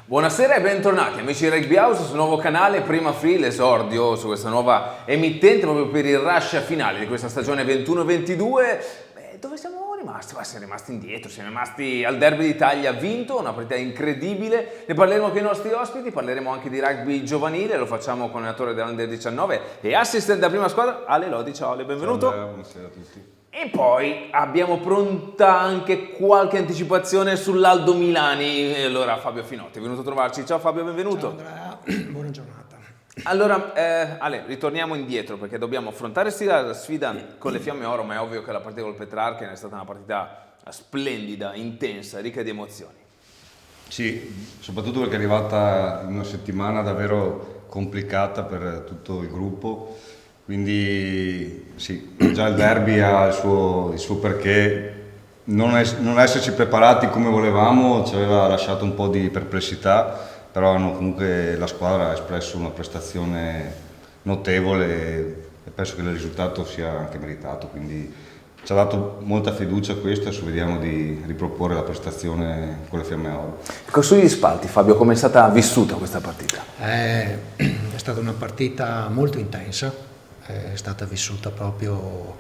Buonasera e bentornati amici di Rugby House sul nuovo canale Prima Free, l'esordio su questa nuova emittente proprio per il rush finale di questa stagione 21-22. Dove siamo rimasti? Siamo rimasti indietro, siamo rimasti al Derby d'Italia vinto, una partita incredibile. Ne parleremo con i nostri ospiti, parleremo anche di rugby giovanile, lo facciamo con l'allenatore dell'Under 19 e assistant della prima squadra, Ale Lodi. Ciao Ale, benvenuto. Ciao, buonasera a tutti. E poi abbiamo pronta anche qualche anticipazione sull'Aldo Milani, e allora Fabio Finotti è venuto a trovarci. Ciao Fabio, benvenuto. Ciao Andrea, buona giornata. Allora, Ale, ritorniamo indietro perché dobbiamo affrontare la sfida con le Fiamme Oro, ma è ovvio che la partita col Petrarca è stata una partita splendida, intensa, ricca di emozioni. Sì, soprattutto perché è arrivata in una settimana davvero complicata per tutto il gruppo, quindi sì, già il derby ha il suo perché, non esserci preparati come volevamo ci aveva lasciato un po' di perplessità, però comunque la squadra ha espresso una prestazione notevole e penso che il risultato sia anche meritato, quindi ci ha dato molta fiducia questo e adesso vediamo di riproporre la prestazione con le Fiamme Oro. Ecco, sugli spalti Fabio, come è stata vissuta questa partita? È stata una partita molto intensa, è stata vissuta proprio,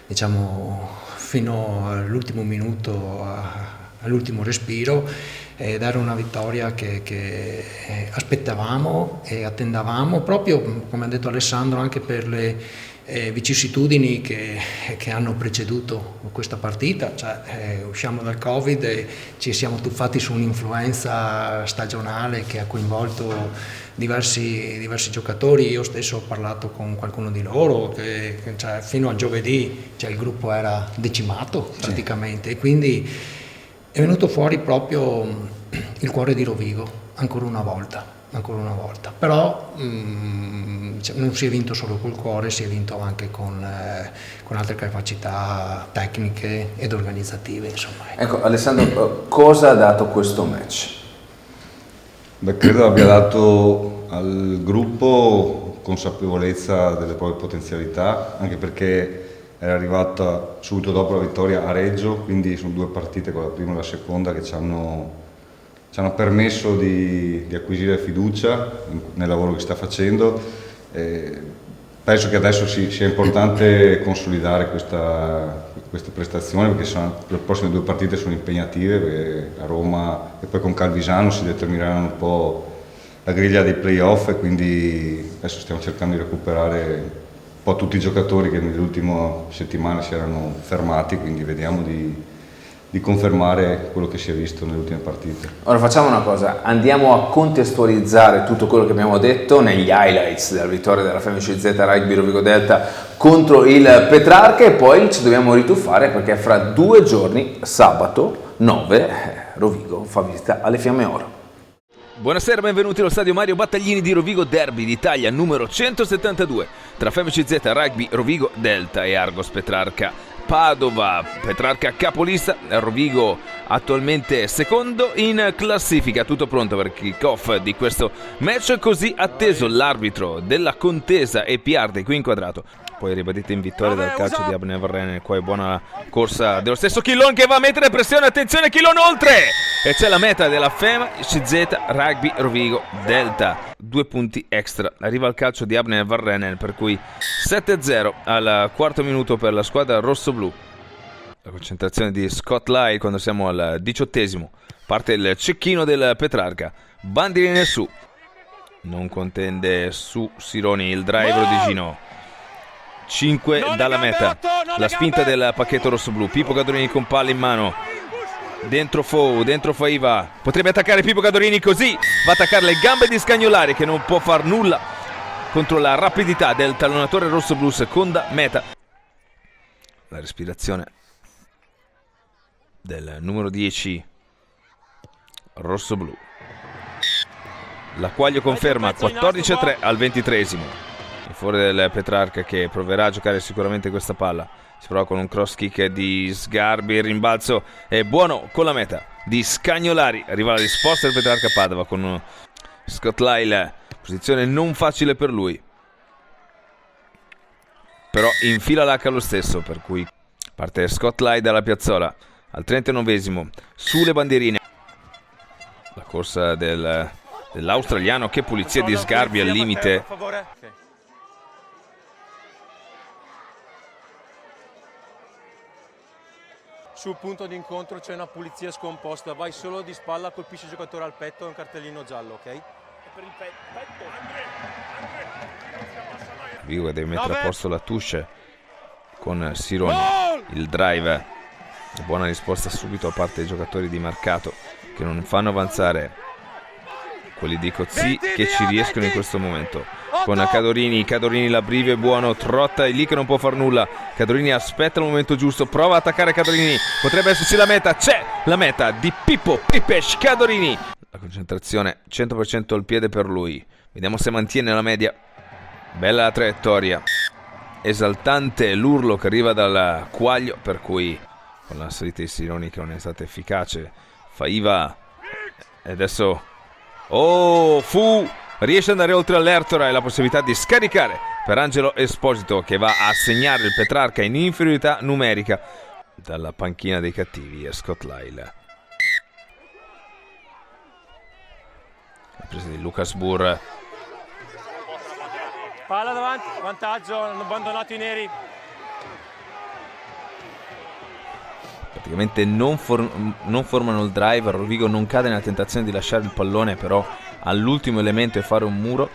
diciamo, fino all'ultimo minuto, all'ultimo respiro, ed era una vittoria che aspettavamo e attendavamo proprio, come ha detto Alessandro, anche per le vicissitudini che hanno preceduto questa partita. Cioè, usciamo dal Covid e ci siamo tuffati su un'influenza stagionale che ha coinvolto diversi giocatori. Io stesso ho parlato con qualcuno di loro che cioè, fino a giovedì il gruppo era decimato praticamente, e quindi è venuto fuori proprio il cuore di Rovigo ancora una volta. Però non si è vinto solo col cuore, si è vinto anche con altre capacità tecniche ed organizzative, insomma. Ecco, Alessandro, cosa ha dato questo match? Beh, credo abbia dato al gruppo consapevolezza delle proprie potenzialità, anche perché era arrivata subito dopo la vittoria a Reggio, quindi sono due partite, con la prima e la seconda, che ci hanno permesso di acquisire fiducia nel lavoro che sta facendo. Penso che adesso sia importante consolidare queste prestazioni, perché le prossime due partite sono impegnative, perché a Roma e poi con Calvisano si determineranno un po' la griglia dei playoff, e quindi adesso stiamo cercando di recuperare un po' tutti i giocatori che nelle ultime settimane si erano fermati, quindi vediamo di confermare quello che si è visto nelle ultime partite. Ora facciamo una cosa, andiamo a contestualizzare tutto quello che abbiamo detto negli highlights della vittoria della FMCZ Rugby Rovigo Delta contro il Petrarca, e poi ci dobbiamo rituffare perché fra 2 giorni, sabato 9, Rovigo fa visita alle Fiamme Oro. Buonasera, benvenuti allo stadio Mario Battaglini di Rovigo, Derby d'Italia numero 172 tra FMCZ Rugby Rovigo Delta e Argos Petrarca Padova. Petrarca capolista, Rovigo attualmente secondo in classifica. Tutto pronto per il kick-off di questo match così atteso. L'arbitro della contesa è Piardi, qui inquadrato. Poi ribadite in vittoria dal calcio di Abner Varrene. Qua è buona la corsa dello stesso Chillon, che va a mettere pressione. Attenzione, Chillon oltre! E c'è la meta della FMCZ Rugby Rovigo Delta. 2 punti extra. Arriva il calcio di Abner Varrene, per cui 7-0 al quarto minuto per la squadra rossoblu. La concentrazione di Scott Lyle quando siamo al 18esimo. Parte il cecchino del Petrarca. Bandierine su. Non contende su Sironi, il driver di Gino. 5 dalla meta. La spinta del pacchetto rossoblu. Pippo Gadorini con palla in mano. Dentro Faiva. Potrebbe attaccare Pippo Gadorini, così va a attaccare le gambe di Scagnolari, che non può far nulla contro la rapidità del tallonatore rossoblu. Seconda meta. La respirazione del numero 10 rossoblu. La Quaglio conferma 14-3 al 23esimo. In fuori del Petrarca, che proverà a giocare sicuramente questa palla. Si prova con un cross kick di Sgarbi, il rimbalzo è buono con la meta di Scagnolari. Arriva la risposta del Petrarca Padova con Scott Lyle, posizione non facile per lui, però infila l'H lo stesso, per cui parte Scott Lyle dalla piazzola al 39esimo sulle bandierine. La corsa dell'australiano, che pulizia di Sgarbi al limite. Sul punto di incontro c'è una pulizia scomposta, vai solo di spalla, colpisci il giocatore al petto, è un cartellino giallo, ok? E per il petto. Vigo deve mettere a posto la touche con Sironi, il drive, buona risposta subito a parte dei giocatori di mercato che non fanno avanzare quelli di Cozzi, che ci riescono in questo momento con Cadorini, l'abbrivio è buono, Trotta è lì che non può far nulla, Cadorini aspetta il momento giusto, prova a attaccare Cadorini, potrebbe esserci la meta, c'è la meta di Pippo Pipes Cadorini, la concentrazione 100% al piede per lui, vediamo se mantiene la media. Bella la traiettoria, esaltante l'urlo che arriva dal Quaglio, per cui con la salita di Sironi che non è stata efficace, Faiva e adesso riesce ad andare oltre all'Ertora e la possibilità di scaricare per Angelo Esposito, che va a segnare il Petrarca in inferiorità numerica dalla panchina dei cattivi e Scott Lyle. La presa di Lucas Burr. Palla davanti, vantaggio, hanno abbandonato i neri. Praticamente non formano il drive, Rovigo non cade nella tentazione di lasciare il pallone, però all'ultimo elemento è fare un muro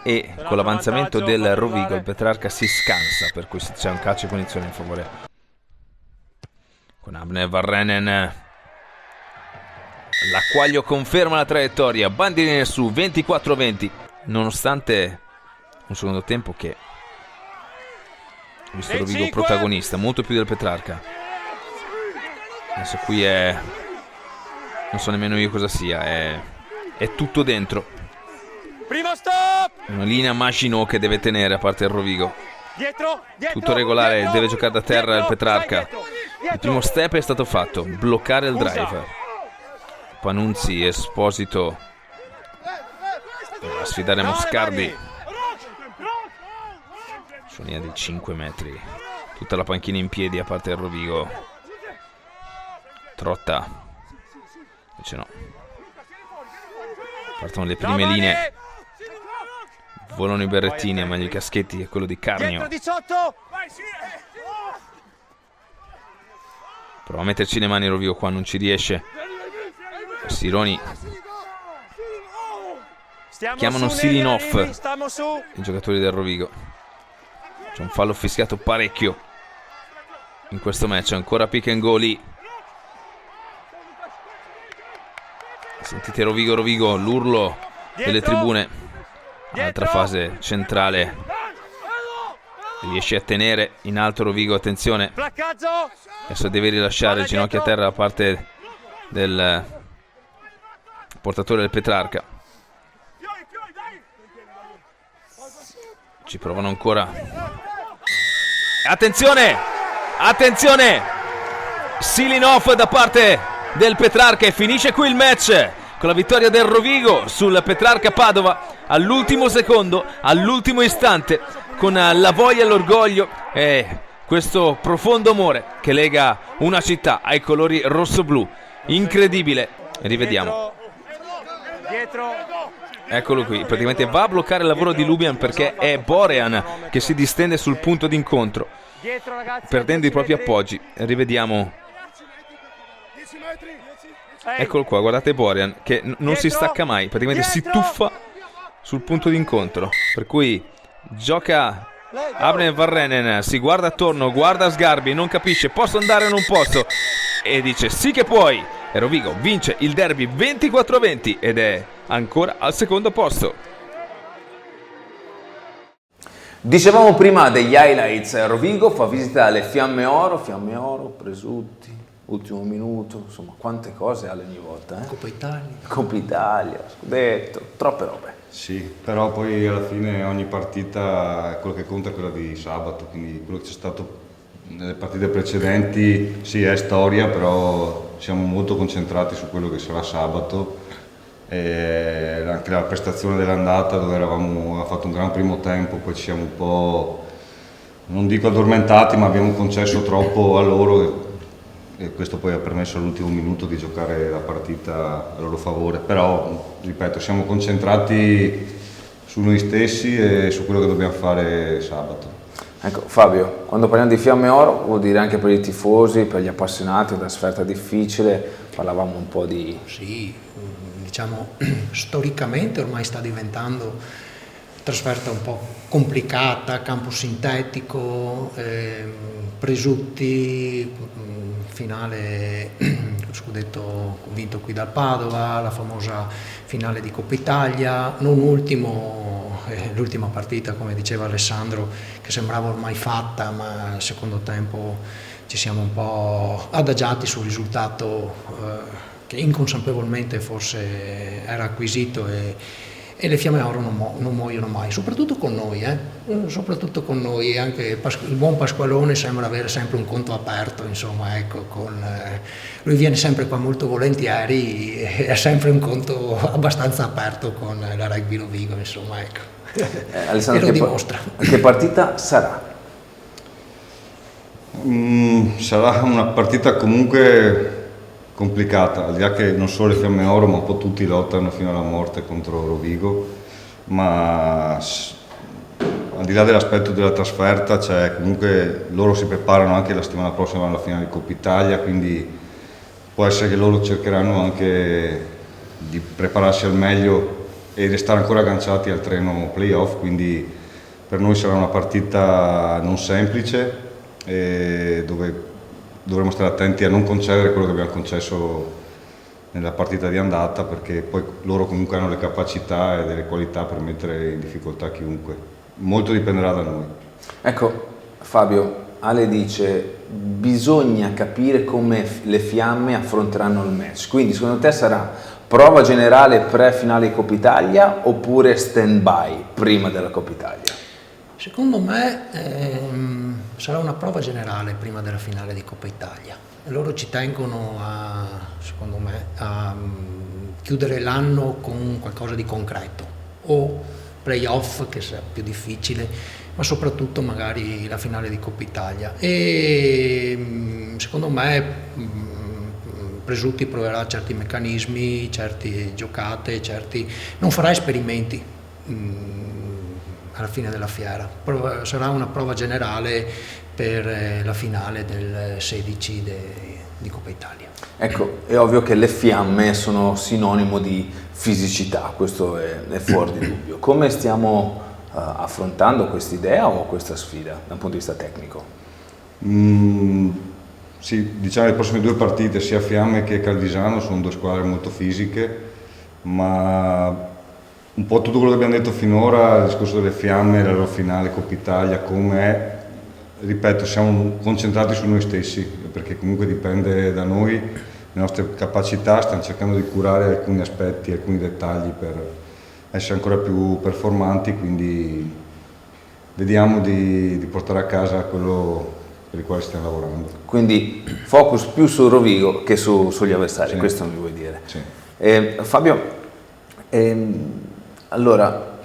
e con l'avanzamento del Rovigo il Petrarca si scansa, per cui c'è un calcio di punizione in favore. Con Abner Varrenen, la Quaglio conferma la traiettoria, bandierine su 24-20, nonostante un secondo tempo che ha visto Rovigo protagonista, molto più del Petrarca. Adesso qui non so nemmeno io cosa sia, è tutto dentro. Primo stop! Una linea Maginot che deve tenere a parte il Rovigo. Dietro, Tutto regolare, deve giocare da terra il Petrarca. Il primo step è stato fatto, bloccare il drive. Panunzi, Esposito a sfidare Moscardi su linea di 5 metri. Tutta la panchina in piedi a parte il Rovigo. Trotta, invece no. Partono le prime linee, volano i berrettini, ma gli caschetti è quello di Carnio. Prova a metterci le mani Rovigo, qua non ci riesce. Sironi chiamano Silinov i giocatori del Rovigo. C'è un fallo fischiato parecchio in questo match, ancora pick and go lì. Sentite Rovigo, l'urlo delle tribune. Altra fase centrale. Riesce a tenere in alto Rovigo, attenzione. Adesso deve rilasciare il ginocchio a terra da parte del portatore del Petrarca. Ci provano ancora. Attenzione! Silinov da parte del Petrarca e finisce qui il match con la vittoria del Rovigo sul Petrarca Padova all'ultimo secondo, all'ultimo istante, con la voglia e l'orgoglio e questo profondo amore che lega una città ai colori rosso-blu. Incredibile. Rivediamo. Eccolo qui, praticamente va a bloccare il lavoro di Lubian perché è Borean che si distende sul punto d'incontro, perdendo i propri appoggi. Rivediamo. Eccolo qua, guardate Borean che non si stacca mai, praticamente si tuffa sul punto d'incontro, per cui gioca Abner Varrenen, si guarda attorno, guarda Sgarbi, non capisce, posso andare o non posso, e dice sì che puoi, e Rovigo vince il derby 24-20 ed è ancora al secondo posto. Dicevamo prima degli highlights, Rovigo fa visita alle Fiamme Oro, Presutti, ultimo minuto, insomma quante cose alle ogni volta. Coppa Italia, scudetto, troppe robe. Sì, però poi alla fine ogni partita, quello che conta è quella di sabato, quindi quello che c'è stato nelle partite precedenti sì è storia, però siamo molto concentrati su quello che sarà sabato. E anche la prestazione dell'andata dove avevamo fatto un gran primo tempo, poi ci siamo un po', non dico addormentati, ma abbiamo concesso troppo a loro e questo poi ha permesso all'ultimo minuto di giocare la partita a loro favore, però ripeto, siamo concentrati su noi stessi e su quello che dobbiamo fare sabato. Ecco Fabio, quando parliamo di Fiamme Oro vuol dire anche per i tifosi, per gli appassionati, una trasferta difficile, parlavamo un po' di... Sì, diciamo storicamente ormai sta diventando trasferta un po' complicata, campo sintetico, Presutti, finale scudetto vinto qui dal Padova, la famosa finale di Coppa Italia, non ultimo l'ultima partita, come diceva Alessandro, che sembrava ormai fatta, ma al secondo tempo ci siamo un po' adagiati sul risultato che inconsapevolmente forse era acquisito e le Fiamme Oro non muoiono mai, soprattutto con noi, soprattutto con noi, anche il buon Pasqualone sembra avere sempre un conto aperto, insomma, ecco, lui viene sempre qua molto volentieri e ha sempre un conto abbastanza aperto con la Rugby Rovigo, insomma, ecco. Alessandro, e lo dimostra. Che partita sarà? Sarà una partita comunque complicata, al di là che non solo le Fiamme Oro ma un po' tutti lottano fino alla morte contro Rovigo, ma al di là dell'aspetto della trasferta, cioè comunque loro si preparano anche la settimana prossima alla finale di Coppa Italia, quindi può essere che loro cercheranno anche di prepararsi al meglio e restare ancora agganciati al treno playoff, quindi per noi sarà una partita non semplice dove dovremo stare attenti a non concedere quello che abbiamo concesso nella partita di andata, perché poi loro comunque hanno le capacità e delle qualità per mettere in difficoltà chiunque. Molto dipenderà da noi. Ecco Fabio, Ale dice bisogna capire come le Fiamme affronteranno il match, quindi secondo te sarà prova generale pre-finale di Coppa Italia oppure stand by prima della Coppa Italia? Secondo me sarà una prova generale prima della finale di Coppa Italia. Loro ci tengono secondo me, a chiudere l'anno con qualcosa di concreto, o playoff che sarà più difficile, ma soprattutto magari la finale di Coppa Italia. E secondo me Presutti proverà certi meccanismi, certe giocate, non farà esperimenti alla fine della fiera. Sarà una prova generale per la finale del 16 di Coppa Italia. Ecco, è ovvio che le Fiamme sono sinonimo di fisicità, questo è fuori di dubbio. Come stiamo affrontando questa idea o questa sfida dal punto di vista tecnico? Sì, diciamo le prossime due partite, sia Fiamme che Caldisano, sono due squadre molto fisiche, ma un po' tutto quello che abbiamo detto finora, il discorso delle Fiamme, la loro finale Coppa Italia, come è, ripeto, siamo concentrati su noi stessi, perché comunque dipende da noi, le nostre capacità, stiamo cercando di curare alcuni aspetti, alcuni dettagli per essere ancora più performanti, quindi vediamo di portare a casa quello per il quale stiamo lavorando. Quindi focus più su Rovigo che sugli avversari, sì. Questo mi vuoi dire? Sì. Fabio, allora,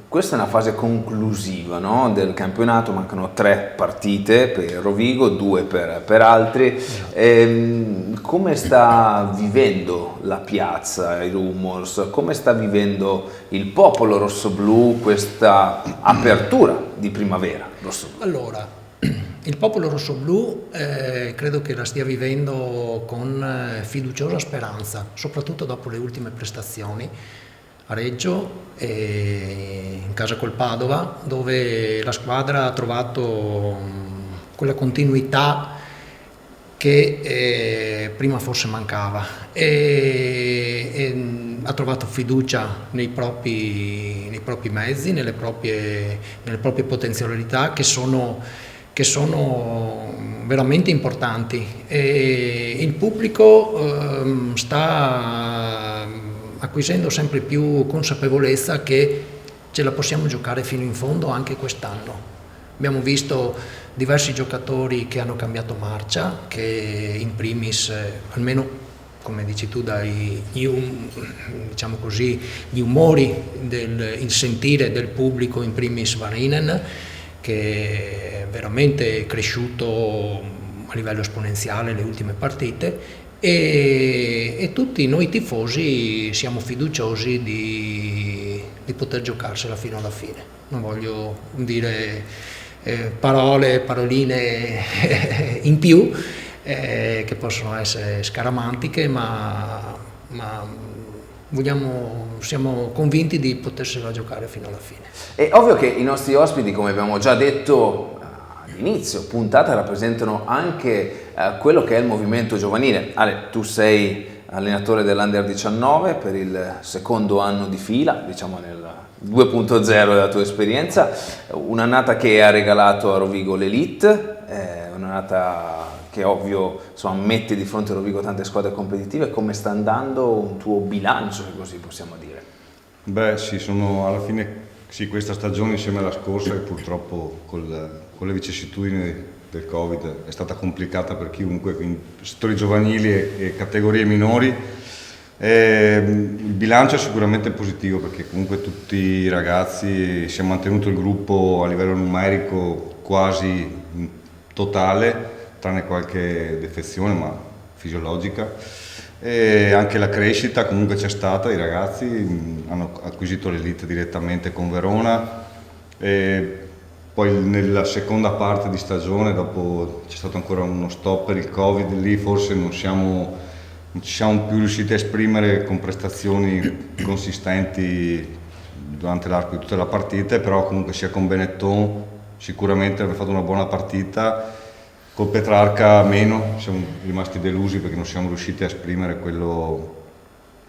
questa è una fase conclusiva, no, del campionato, mancano 3 partite per Rovigo, 2 per altri. Come sta vivendo la piazza, i Rumors, come sta vivendo il popolo rossoblù questa apertura di primavera rossoblù? Allora, il popolo rossoblù credo che la stia vivendo con fiduciosa speranza, soprattutto dopo le ultime prestazioni a Reggio e in casa col Padova, dove la squadra ha trovato quella continuità che prima forse mancava e ha trovato fiducia nei propri mezzi, nelle proprie potenzialità che sono veramente importanti, e il pubblico sta acquisendo sempre più consapevolezza che ce la possiamo giocare fino in fondo anche quest'anno. Abbiamo visto diversi giocatori che hanno cambiato marcia, che in primis, almeno come dici tu, diciamo così, gli umori, il sentire del pubblico, in primis Varinen, che è veramente cresciuto a livello esponenziale le ultime partite e tutti noi tifosi siamo fiduciosi di poter giocarsela fino alla fine. Non voglio dire paroline in più che possono essere scaramantiche, ma siamo convinti di potersela giocare fino alla fine. È ovvio che i nostri ospiti, come abbiamo già detto all'inizio puntata, rappresentano anche quello che è il movimento giovanile. Ale, tu sei allenatore dell'Under 19 per il secondo anno di fila, diciamo nel 2.0 della tua esperienza, un'annata che ha regalato a Rovigo l'Elite, un'annata che ovvio insomma, mette di fronte a Rovigo tante squadre competitive. Come sta andando un tuo bilancio, se così possiamo dire? Beh sì, alla fine questa stagione insieme alla scorsa, e purtroppo con le vicissitudini del Covid è stata complicata per chiunque, quindi settori giovanili e categorie minori. Il bilancio è sicuramente positivo perché comunque tutti i ragazzi, si è mantenuto il gruppo a livello numerico quasi totale, tranne qualche defezione ma fisiologica, e anche la crescita comunque c'è stata. I ragazzi hanno acquisito l'Elite direttamente con Verona e poi nella seconda parte di stagione, dopo c'è stato ancora uno stop per il Covid, lì forse non ci siamo più riusciti a esprimere con prestazioni consistenti durante l'arco di tutta la partita, però comunque sia con Benetton sicuramente abbiamo fatto una buona partita, col Petrarca meno, siamo rimasti delusi perché non siamo riusciti a esprimere quello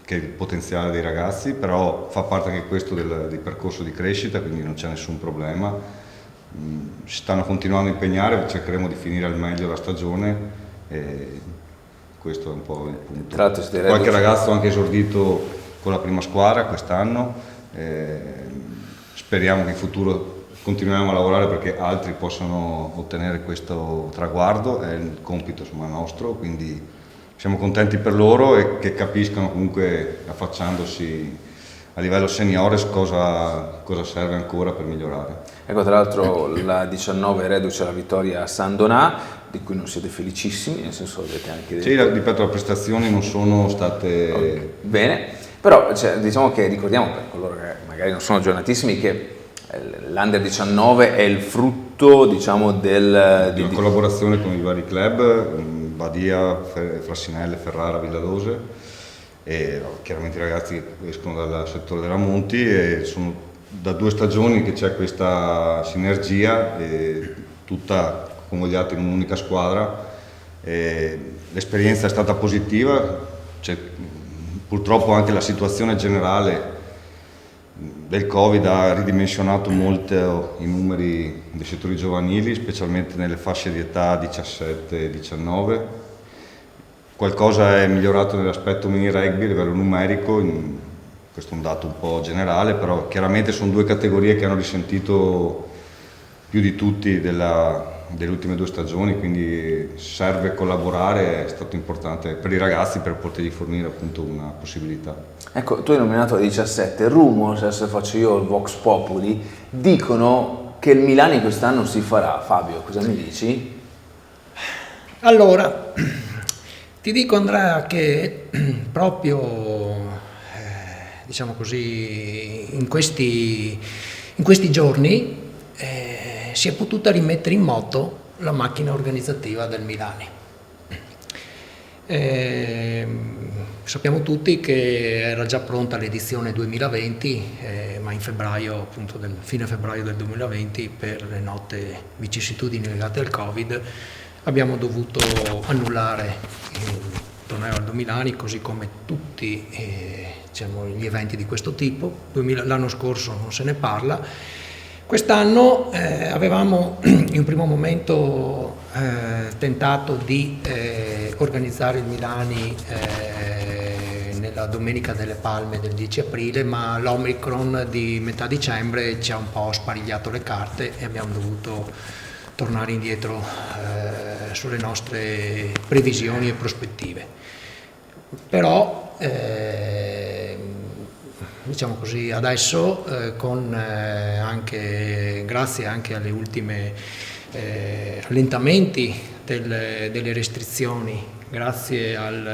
che è il potenziale dei ragazzi, però fa parte anche questo del percorso di crescita, quindi non c'è nessun problema. Si stanno continuando a impegnare, cercheremo di finire al meglio la stagione e questo è un po' il punto. Qualche ragazzo ha anche esordito con la prima squadra quest'anno, speriamo che in futuro continuiamo a lavorare perché altri possano ottenere questo traguardo, è il compito insomma, nostro, quindi siamo contenti per loro e che capiscano comunque affacciandosi a livello seniores cosa serve ancora per migliorare. Ecco, tra l'altro la 19 reduce la vittoria a San Donà, di cui non siete felicissimi, nel senso avete anche detto... Sì, ripeto, le prestazioni non sono state... Bene, però diciamo che ricordiamo per coloro che magari non sono aggiornatissimi che l'Under 19 è il frutto, diciamo, di una collaborazione con i vari club, Badia, Frassinelle, Ferrara, Villadose, e chiaramente i ragazzi escono dal settore della Monti e sono da 2 stagioni che c'è questa sinergia, tutta convogliata in un'unica squadra. L'esperienza è stata positiva, purtroppo anche la situazione generale del Covid ha ridimensionato molto i numeri dei settori giovanili, specialmente nelle fasce di età 17 e 19. Qualcosa è migliorato nell'aspetto mini rugby a livello numerico, questo è un dato un po' generale, però chiaramente sono 2 categorie che hanno risentito più di tutti delle ultime 2 stagioni, quindi serve collaborare, è stato importante per i ragazzi per potergli fornire appunto una possibilità. Ecco, tu hai nominato la 17, rumors, adesso faccio io il Vox Populi, dicono che il Milani quest'anno si farà. Fabio, cosa mi dici? Allora, ti dico Andrea che proprio, diciamo così, in questi giorni si è potuta rimettere in moto la macchina organizzativa del Milani. Sappiamo tutti che era già pronta l'edizione 2020, ma in febbraio, appunto fine febbraio del 2020, per le note vicissitudini legate al Covid, abbiamo dovuto annullare il torneo Aldo Milani, così come tutti diciamo, gli eventi di questo tipo. L'anno scorso non se ne parla. Quest'anno avevamo in un primo momento tentato di organizzare il Milani nella Domenica delle Palme del 10 aprile, ma l'Omicron di metà dicembre ci ha un po' sparigliato le carte e abbiamo dovuto tornare indietro sulle nostre previsioni e prospettive. Però diciamo così, adesso grazie anche alle ultime rallentamenti delle restrizioni, grazie al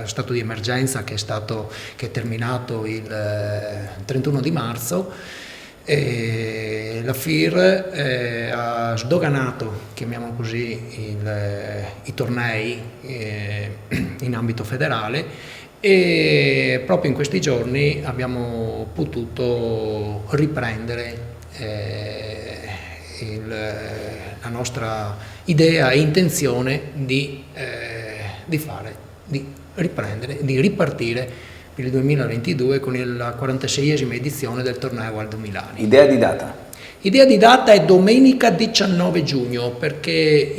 stato di emergenza che è terminato il 31 di marzo, la FIR ha sdoganato, chiamiamolo così, i tornei in ambito federale, e proprio in questi giorni abbiamo potuto riprendere la nostra idea e intenzione di ripartire per il 2022 con la 46esima edizione del torneo Aldo Milani. Idea di data? Idea di data è domenica 19 giugno, perché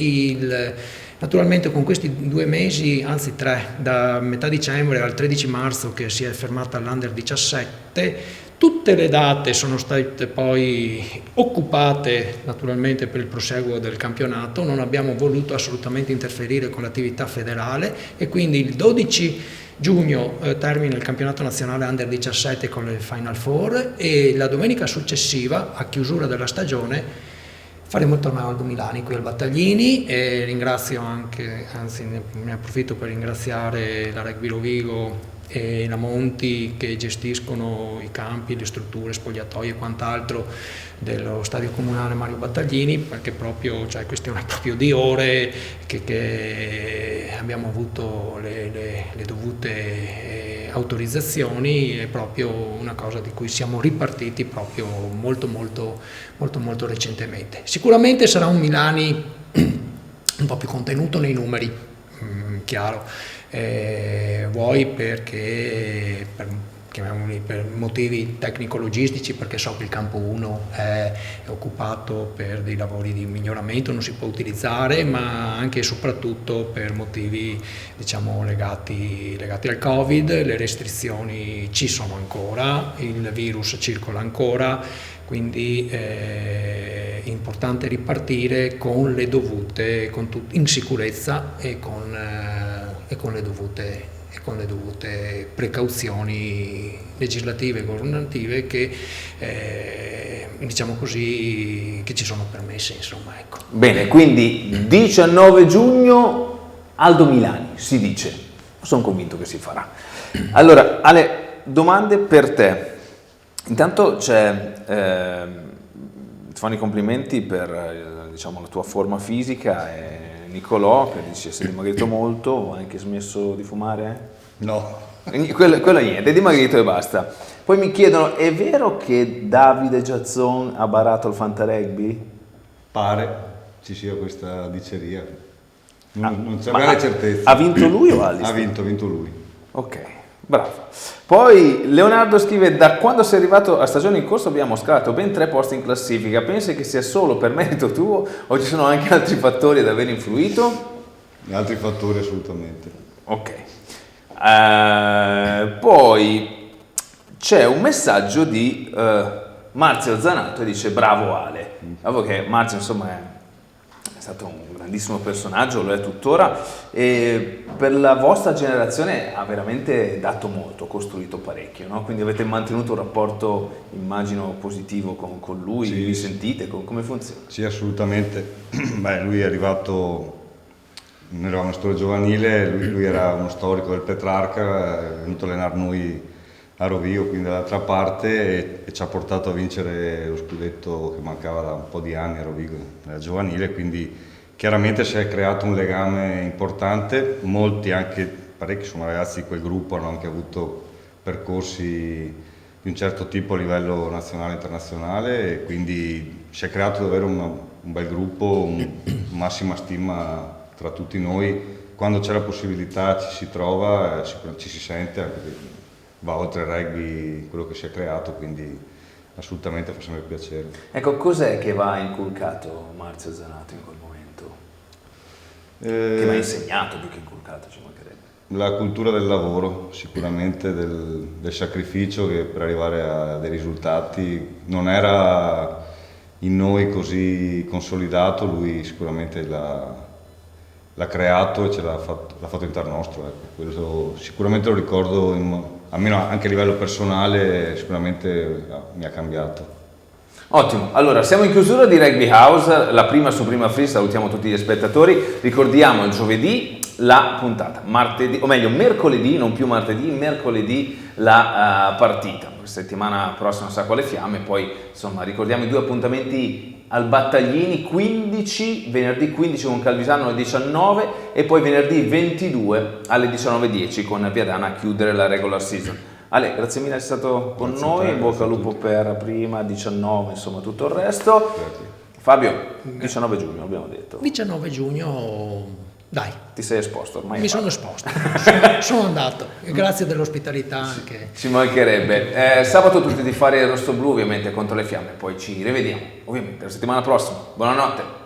naturalmente con questi 2 mesi, anzi 3, da metà dicembre al 13 marzo che si è fermata l'Under 17, tutte le date sono state poi occupate naturalmente per il proseguo del campionato. Non abbiamo voluto assolutamente interferire con l'attività federale e quindi il 12 giugno termina il campionato nazionale Under 17 con le Final Four, e la domenica successiva, a chiusura della stagione, faremo il torneo Aldo Milani qui al Battaglini. E ringrazio anche, anzi ne approfitto per ringraziare la Rugby Rovigo e la Monti, che gestiscono i campi, le strutture, spogliatoi e quant'altro dello stadio comunale Mario Battaglini, perché proprio, cioè, questione proprio di ore che abbiamo avuto le dovute autorizzazioni. È proprio una cosa di cui siamo ripartiti proprio molto recentemente. Sicuramente sarà un Milani un po' più contenuto nei numeri, chiaro. Vuoi perché per motivi tecnico-logistici, perché so che il campo 1 è occupato per dei lavori di miglioramento, non si può utilizzare, ma anche e soprattutto per motivi, diciamo, legati al Covid. Le restrizioni ci sono ancora, il virus circola ancora, quindi è importante ripartire con le dovute, in sicurezza e con le dovute precauzioni legislative e governative che diciamo così, che ci sono permesse, insomma, ecco. Bene, quindi 19 giugno Aldo Milani, si dice. Sono convinto che si farà. Allora, Ale, domande per te. Intanto ti fanno i complimenti per diciamo, la tua forma fisica, e Nicolò che dice sei dimagrito molto, hai anche smesso di fumare? No. Quello niente, è dimagrito e basta. Poi mi chiedono, è vero che Davide Giazzon ha barato il Fantarugby? Pare ci sia questa diceria. Non c'è bene certezza. Ha vinto lui o Alice? Ha vinto lui. Ok, bravo. Poi Leonardo scrive, da quando sei arrivato a stagione in corso abbiamo scalato ben 3 posti in classifica, pensi che sia solo per merito tuo o ci sono anche altri fattori ad aver influito? Altri fattori assolutamente. Ok. Poi c'è un messaggio di Marzio Zanato e dice bravo Ale. Che Marzio insomma è stato un grandissimo personaggio, lo è tuttora, e per la vostra generazione ha veramente dato molto, costruito parecchio, no? Quindi avete mantenuto un rapporto, immagino, positivo con lui, sì, vi sentite, come funziona? Sì, assolutamente. Beh, lui è arrivato, noi eravamo una storia giovanile, lui era uno storico del Petrarca, è venuto a allenare noi a Rovigo, quindi dall'altra parte, e ci ha portato a vincere lo scudetto che mancava da un po' di anni a Rovigo, nella giovanile, quindi chiaramente si è creato un legame importante. Molti, anche parecchi sono ragazzi di quel gruppo, hanno anche avuto percorsi di un certo tipo a livello nazionale e internazionale, e quindi si è creato davvero un bel gruppo, massima stima tra tutti noi. Quando c'è la possibilità ci si trova, ci si sente, anche perché va oltre il rugby quello che si è creato, quindi assolutamente fa sempre piacere. Ecco, cos'è che va inculcato Marzio Zanato in quel momento? Che mi ha insegnato più che inculcato, ci mancherebbe. La cultura del lavoro, sicuramente del sacrificio, che per arrivare a dei risultati non era in noi così consolidato, lui sicuramente l'ha creato e ce l'ha fatto diventare nostro. Ecco. Quello sicuramente lo ricordo, almeno anche a livello personale, sicuramente mi ha cambiato. Ottimo, allora siamo in chiusura di Rugby House, la prima su Prima Free, salutiamo tutti gli spettatori, ricordiamo il giovedì la puntata, martedì, o meglio mercoledì, non più martedì, mercoledì la partita, settimana prossima sa quale fiamme, poi insomma ricordiamo i 2 appuntamenti al Battaglini, 15, venerdì 15 con Calvisano alle 19 e poi venerdì 22 alle 19:10 con Viadana a chiudere la regular season. Ale, grazie mille di essere stato con noi, in bocca al lupo per prima, 19, insomma tutto il resto. Fabio, 19 giugno abbiamo detto. 19 giugno, dai. Ti sei esposto ormai? Mi sono esposto, sono andato, grazie dell'ospitalità anche. Ci mancherebbe. Sabato tutti di fare il rosso blu ovviamente contro le fiamme, poi ci rivediamo ovviamente la settimana prossima. Buonanotte.